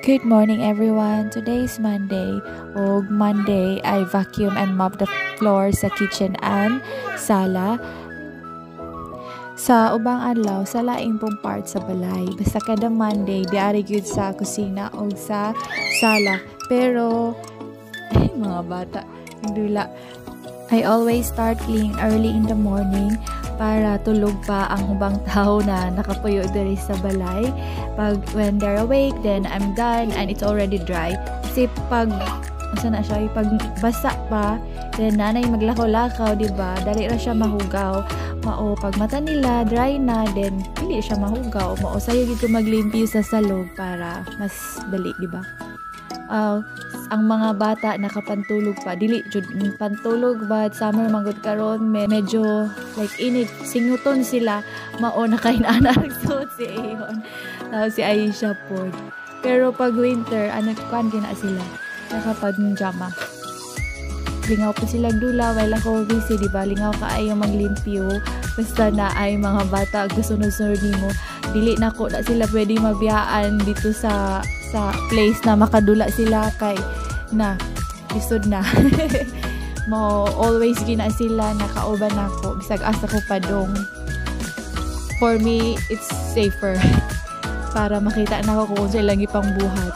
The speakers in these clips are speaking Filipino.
Good morning everyone. Today is Monday. Og Monday I vacuum and mop the floor sa kitchen and sala. Sa ubang adlaw sa laing pong part sa balay. Basta kada Monday diari gyud sa kusina o sa sala. Pero mga bata dula. I always start cleaning early in the morning para tulog pa ang ubang tao na nakapuyo diri sa balay. When they're awake, then I'm done and it's already dry. Kasi pag basa pa, then nanay maglakaw-lakaw, diba? Dali ra siya mahugaw. Pag mata nila, dry na, then hindi siya mahugaw. Sayo dito maglimpyo sa salog para mas dali, diba? Ang mga bata nakapantulog pa dili jud pantulog but summer manggod karon medyo like init singuton sila mao na kay ana suot si Ayon si Aisha pod. Pero pag winter kan gina sila nakapag-jama lingaw pa sila dula while ako busy, diba? Lingaw ka ayaw maglimpyo basta na ay mga bata gusunod-sunod nimo dili nako na sila pwede mabiyaan dito sa place na makadula sila kay na lisod na mo always gina sila nakauban nako bisag asa ko padong. For me it's safer para makita na ko kung sila gipang buhat.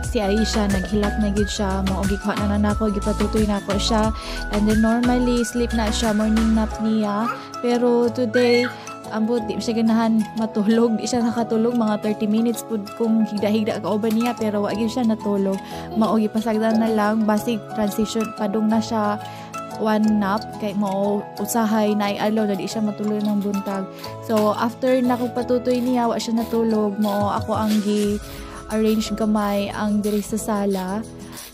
Si Aisha naghilak na gid siya mao gikuha na nako gipatutoy nako siya and then normally sleep na siya morning nap niya pero today ambot di siya ganahan matulog di siya nakatulog mga 30 minutes pud kung higda-higda kauban niya pero wa gid siya natulog mao gipasagdan na lang basig transition padung na siya one nap kay mao usahay na adlaw na di siya matulog ng buntag. So after nako patutoy niya wa siya natulog mao ako ang arrange gamay ang diri sa sala.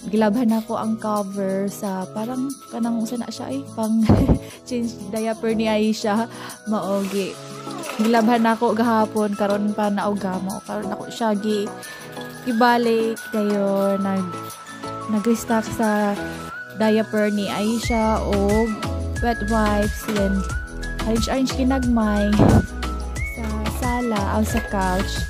Gilabhan ako ang cover sa parang kanang usa na siya pang change diaper ni Aisha maogi. Gilabhan ako gahapon karon pa nauga mo karon ako siya gibalik kayo nag-restock sa diaper ni Aisha o wet wipes then arrange kinagmay sa sala o sa couch.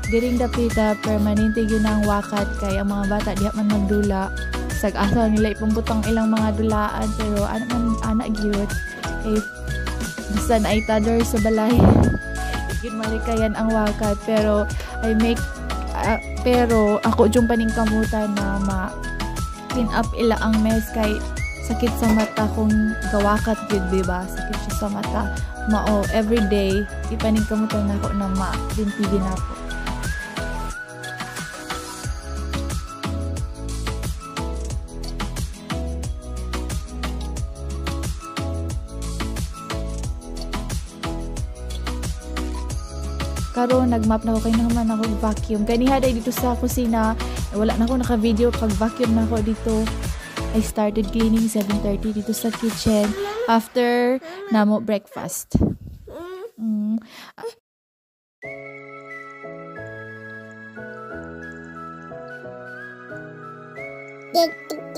Diring dapita permanente gyud ang wakat kay ang mga bata diha man magdula sag-asa nila ipumbutang ilang mga dulaan pero anak gyud kay bisan ay toddler sa balay gyud malikayan ang wakat pero pero ako jung paningkamutan na clean up ila ang mess kay sakit sa mata kung gawakat gyud diba sakit siya sa mata mao everyday ipaningkamutan nako na limpigin ako. Karon nagmap na ako kay naman ako vacuum. Kaniha day dito sa kusina. Wala na ako naka-video pag vacuum na ako dito. I started cleaning 7:30 dito sa kitchen after namo breakfast.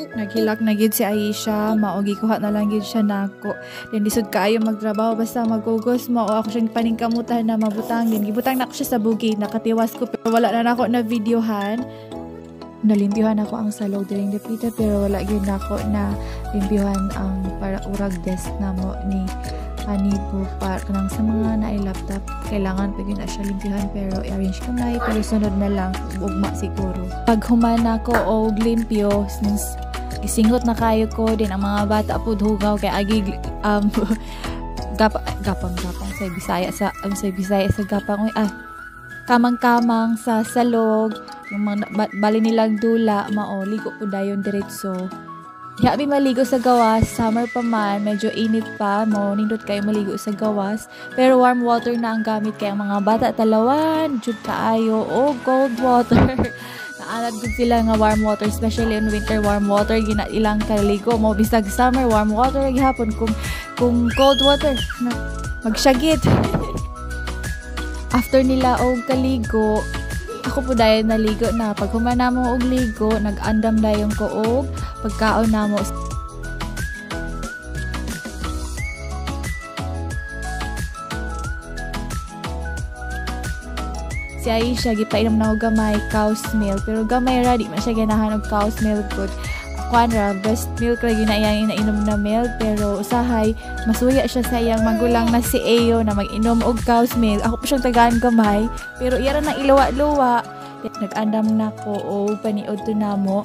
Naghilak na gid si Aisha, maogi kuha na lang gid siya nako. Then lisod kaayo magtrabaho basta magugos mao ako siyang paningkamutan na mabutang din. Gibutang nako siya sa bukid, nakatiwas ko pero wala na nako na videohan. Nalimpyuhan ako ang salog diring dapita pero wala gyud nako na limpyuhan ang para urag desk namo ni Hanibo para kanang sa mga naay laptop kailangan pa gyud na siya limpyuhan pero i-arrange kamay pero sunod na lang ugma siguro. Pag human ako og limpyo since gisingot na kayo ko din ang mga bata pud hugaw kay agi gapang sa Bisaya sa gapang kamang-kamang sa salog yung mga bali nilang dula mao ligo pud dayon diretso. Yabi maligo sa gawas, summer pa man, medyo init pa, mo nindot kayo maligo sa gawas. Pero warm water na ang gamit kaya ang mga bata talawan, jud kaayo o cold water. Naalag gud sila nga warm water, especially in winter warm water gina ilang kaligo mo bisag summer warm water gihapon kung cold water magsyagit. After nila og kaligo ako po dahil naligo na. Pag humana mo og ligo, nag-andam dayon ko og pagkaon namo. Si Aisha gipainom na og gamay cow's milk, pero gamay ra di man siya ganahan og cow's milk good. Kuan ra breast milk ra ginayang inainom na milk, pero usahay masuya siya sa iyang magulang na si Ayo na mag-inom og cow's milk. Ako pa siyang tagaan gamay, pero iya ra nang iluwa-luwa. Nag-andam na ko og paniod to namo.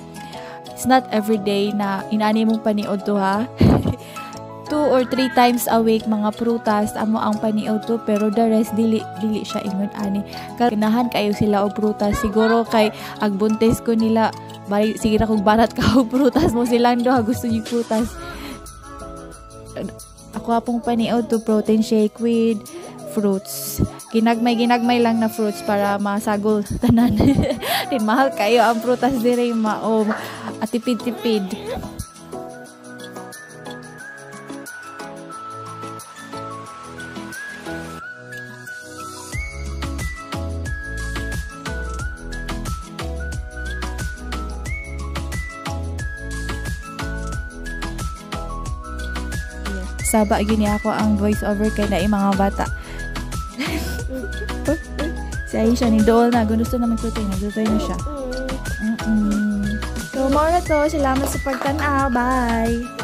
It's not every day na inani mong paniod to ha. 2 or 3 times a week mga prutas amo ang paniod to, pero the rest dili siya ingon ani. Kanahan kayo sila og prutas, siguro kay agbuntes ko nila bali sige ra kog barat ka og prutas mo silang duha gusto niyo prutas. Ako apong paniod to protein shake with fruits. Ginagmay lang na fruits para masagol tanan. Din mahal kayo ang prutas dire mao atipid-tipid. Saba gini ako ang voice over kay na mga bata. Si Aisha ni Dol na gusto na magtutoy na siya. So, more na to. Salamat sa pagtanaw. Bye!